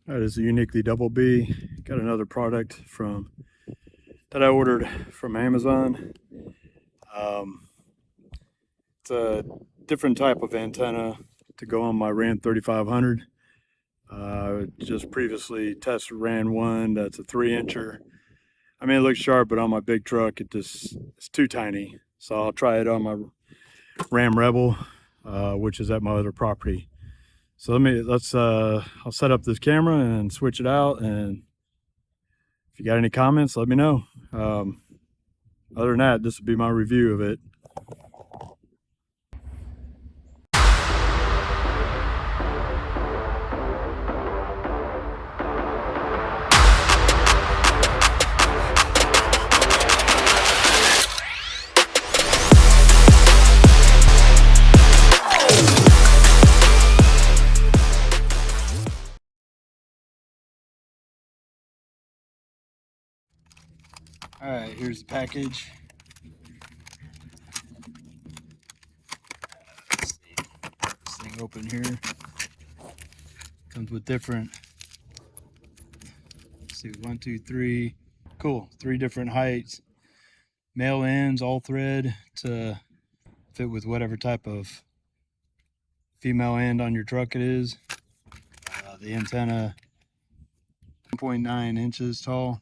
That is a Uniquely-DOUBLEBEE. Got another product that I ordered from Amazon. It's a different type of antenna to go on my RAM 3500. Just previously tested ran one that's a 3-incher. I mean, it looks sharp, but on my big truck, it's too tiny. So I'll try it on my Ram Rebel, which is at my other property. So I'll set up this camera and switch it out, and if you got any comments, let me know. Other than that, this would be my review of it. All right, here's the package. Let's see, this thing open here. Comes with different, let's see, 1, 2, 3. Cool, 3 different heights. Male ends, all thread to fit with whatever type of female end on your truck it is. The antenna 1.9 inches tall.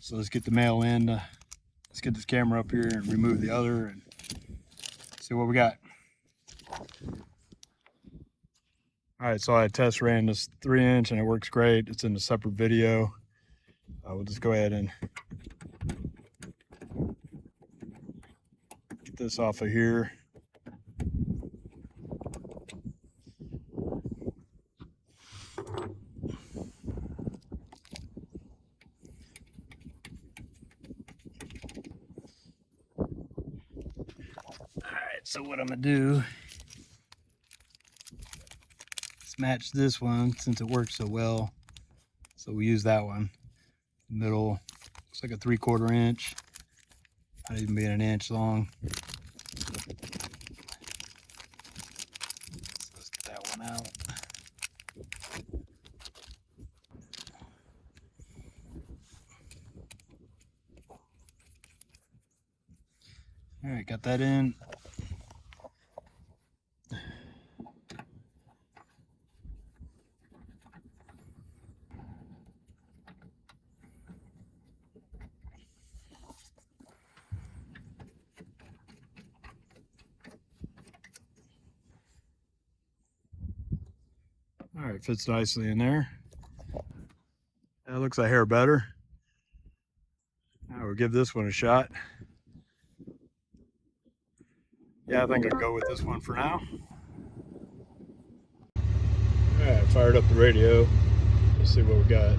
So let's get the male end. Let's get this camera up here and remove the other and see what we got. All right, so I test ran this 3-inch and it works great. It's in a separate video. We'll just go ahead and get this off of here. So what I'm gonna do is match this one since it works so well. So we use that one. Middle looks like a 3/4 inch, not even being an inch long. So let's get that one out. All right, got that in. All right, fits nicely in there. That looks a hair better. Now we'll give this one a shot. Yeah, I think I'll go with this one for now. All right, fired up the radio. Let's see what we got.